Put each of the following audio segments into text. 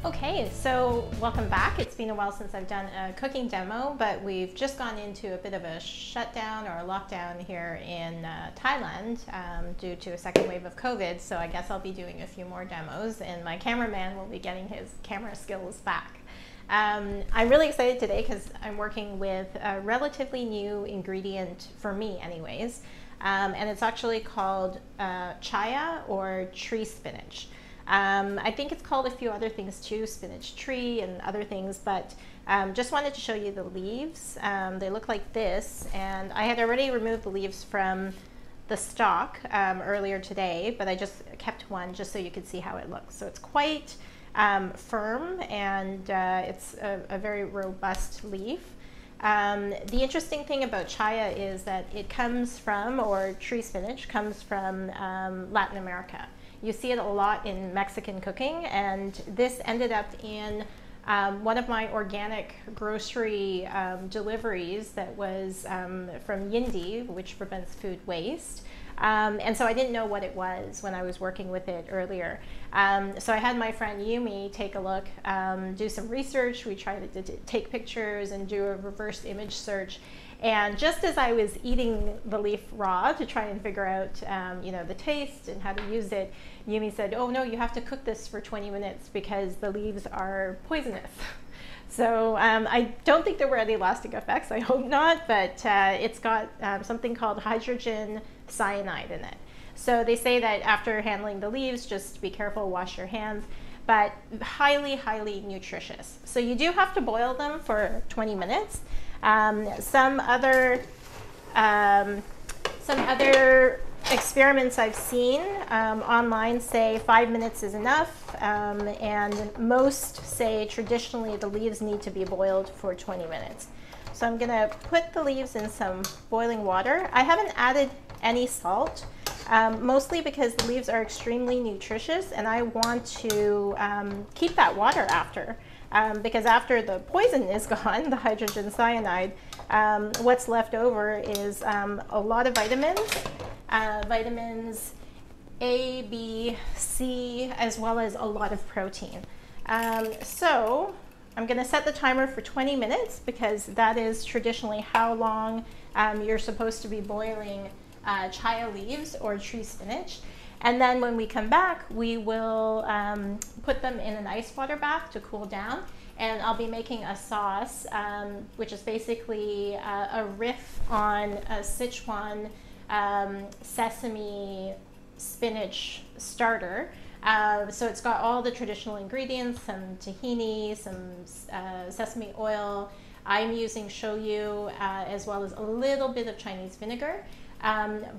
Okay, so welcome back. It's been a while since I've done a cooking demo, but we've just gone into a bit of a shutdown or a lockdown here in Thailand due to a second wave of COVID. So I guess I'll be doing a few more demos and my cameraman will be getting his camera skills back. I'm really excited today because I'm working with a relatively new ingredient for me anyways, and it's actually called Chaya or tree spinach. I think it's called a few other things too, spinach tree and other things, but just wanted to show you the leaves. They look like this, and I had already removed the leaves from the stalk earlier today, but I just kept one just so you could see how it looks. So it's quite firm, and it's a very robust leaf. The interesting thing about Chaya is that it comes from, or tree spinach comes from Latin America. You see it a lot in Mexican cooking, and this ended up in one of my organic grocery deliveries that was from Yindi, which prevents food waste. And so I didn't know what it was when I was working with it earlier. So I had my friend Yumi take a look, do some research. We tried to take pictures and do a reverse image search. And just as I was eating the leaf raw to try and figure out, the taste and how to use it, Yumi said, "Oh no, you have to cook this for 20 minutes because the leaves are poisonous." So I don't think there were any lasting effects. I hope not, but it's got something called hydrogen cyanide in it. So they say that after handling the leaves, just be careful, wash your hands, but highly, highly nutritious. So you do have to boil them for 20 minutes. Some other experiments I've seen online say 5 minutes is enough, and most say traditionally the leaves need to be boiled for 20 minutes. So I'm gonna put the leaves in some boiling water. I haven't added any salt, mostly because the leaves are extremely nutritious and I want to keep that water after. Because after the poison is gone, the hydrogen cyanide, what's left over is a lot of vitamins, vitamins A, B, C, as well as a lot of protein. So I'm going to set the timer for 20 minutes because that is traditionally how long you're supposed to be boiling chaya leaves or tree spinach. And then when we come back, we will put them in an ice water bath to cool down. And I'll be making a sauce, which is basically a riff on a Sichuan sesame spinach starter. So it's got all the traditional ingredients, some tahini, some sesame oil. I'm using shoyu as well as a little bit of Chinese vinegar.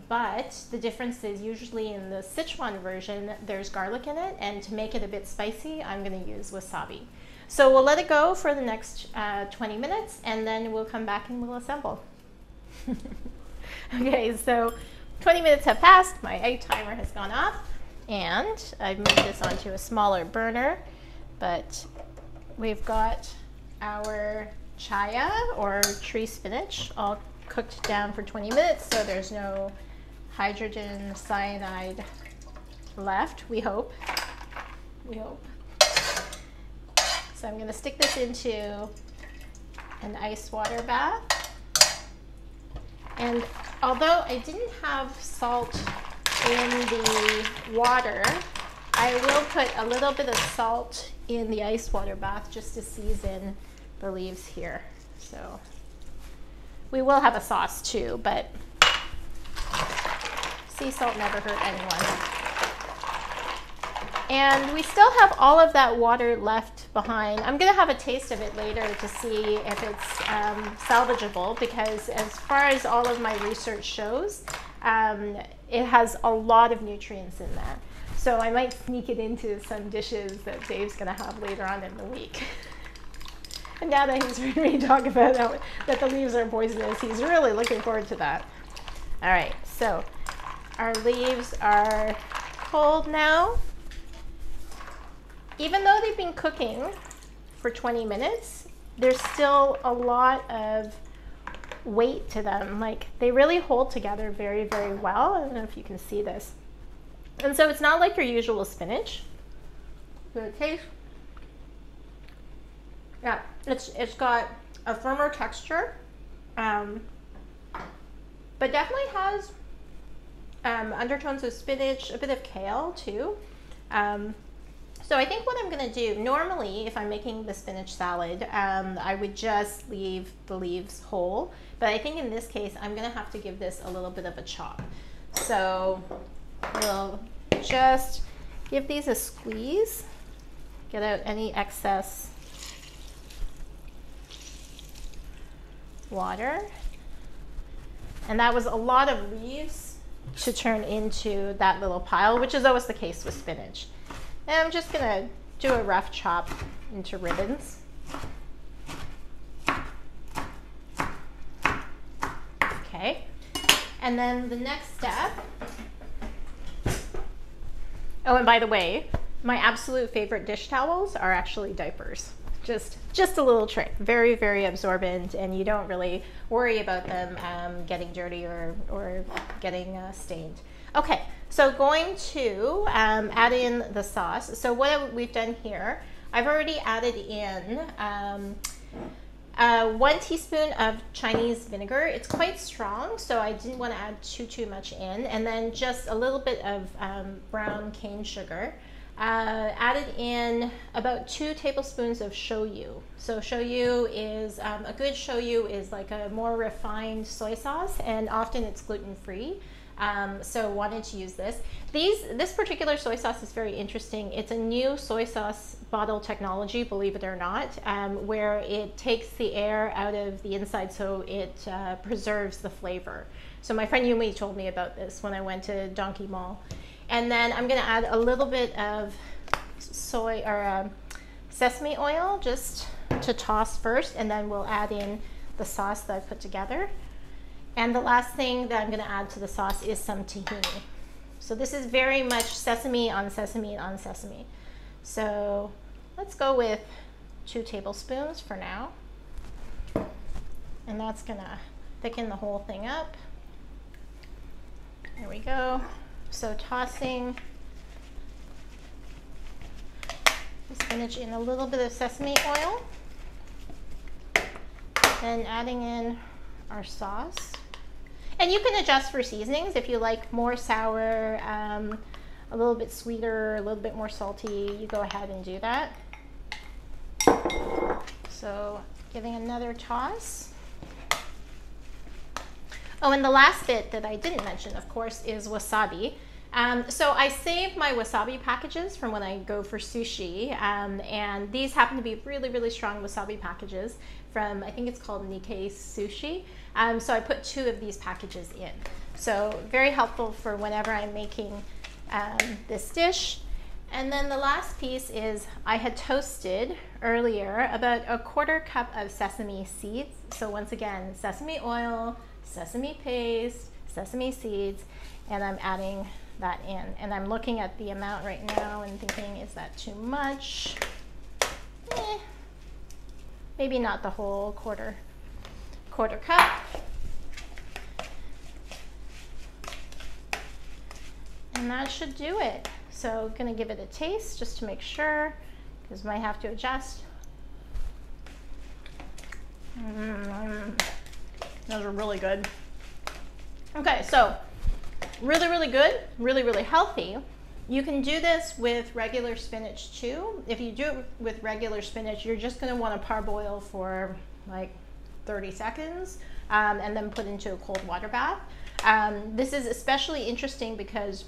But the difference is usually in the Sichuan version, there's garlic in it, and to make it a bit spicy, I'm going to use wasabi. So we'll let it go for the next 20 minutes, and then we'll come back and we'll assemble. Okay, so 20 minutes have passed, my egg timer has gone off, and I've moved this onto a smaller burner, but we've got our chaya or tree spinach all cooked down for 20 minutes, so there's no hydrogen cyanide left, we hope. So I'm going to stick this into an ice water bath. And although I didn't have salt in the water, I will put a little bit of salt in the ice water bath just to season the leaves here. So we will have a sauce too, but sea salt never hurt anyone. And we still have all of that water left behind. I'm going to have a taste of it later to see if it's salvageable, because as far as all of my research shows, it has a lot of nutrients in that. So I might sneak it into some dishes that Dave's going to have later on in the week. And now that he's heard me talk about that the leaves are poisonous, he's really looking forward to that. All right, so our leaves are cold now. Even though they've been cooking for 20 minutes, there's still a lot of weight to them. Like, they really hold together very, very well. I don't know if you can see this. And so it's not like your usual spinach. Good taste. Yeah, it's got a firmer texture, but definitely has undertones of spinach, a bit of kale too. So I think what I'm going to do, normally if I'm making the spinach salad, I would just leave the leaves whole. But I think in this case, I'm going to have to give this a little bit of a chop. So we'll just give these a squeeze, get out any excess water. And that was a lot of leaves to turn into that little pile, which is always the case with spinach. And I'm just gonna do a rough chop into ribbons. Okay, and then the next step, oh, and by the way, my absolute favorite dish towels are actually diapers. Just a little trick, very, very absorbent, and you don't really worry about them getting dirty or getting stained. Okay, so going to add in the sauce. So what we've done here, I've already added in 1 teaspoon of Chinese vinegar. It's quite strong, so I didn't want to add too much in. And then just a little bit of brown cane sugar. Added in about 2 tablespoons of shoyu. So shoyu is, a good shoyu is like a more refined soy sauce, and often it's gluten-free. So wanted to use this. This particular soy sauce is very interesting. It's a new soy sauce bottle technology, believe it or not, where it takes the air out of the inside so it preserves the flavor. So my friend Yumi told me about this when I went to Donkey Mall. And then I'm going to add a little bit of soy or sesame oil just to toss first, and then we'll add in the sauce that I put together. And the last thing that I'm going to add to the sauce is some tahini. So this is very much sesame on sesame on sesame. So let's go with 2 tablespoons for now. And that's going to thicken the whole thing up. There we go. So tossing the spinach in a little bit of sesame oil. Then adding in our sauce. And you can adjust for seasonings if you like more sour, a little bit sweeter, a little bit more salty, you go ahead and do that. So giving another toss. Oh, and the last bit that I didn't mention, of course, is wasabi. So I save my wasabi packages from when I go for sushi, and these happen to be really, really strong wasabi packages from, I think it's called Nikkei Sushi. So I put 2 of these packages in. So very helpful for whenever I'm making this dish. And then the last piece is I had toasted earlier about a 1/4 cup of sesame seeds. So once again, sesame oil, sesame paste, sesame seeds, and I'm adding that in. And I'm looking at the amount right now and thinking, is that too much? Maybe not the whole quarter cup. And that should do it. So gonna give it a taste just to make sure, because might have to adjust. Those are really good. Okay, so really, really good, really, really healthy. You can do this with regular spinach too. If you do it with regular spinach, you're just gonna wanna parboil for like 30 seconds and then put into a cold water bath. This is especially interesting because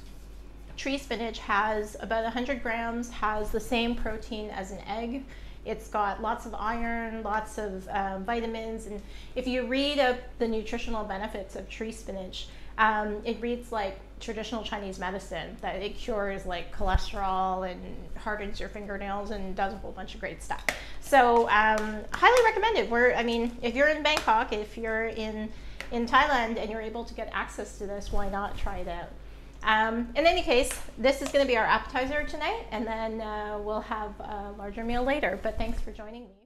tree spinach has about 100 grams, has the same protein as an egg. It's got lots of iron, lots of vitamins, and if you read up the nutritional benefits of tree spinach, it reads like traditional Chinese medicine, that it cures like cholesterol and hardens your fingernails and does a whole bunch of great stuff. So highly recommended. I mean, if you're in Bangkok, if you're in Thailand and you're able to get access to this, why not try it out? In any case, this is going to be our appetizer tonight, and then we'll have a larger meal later. But thanks for joining me.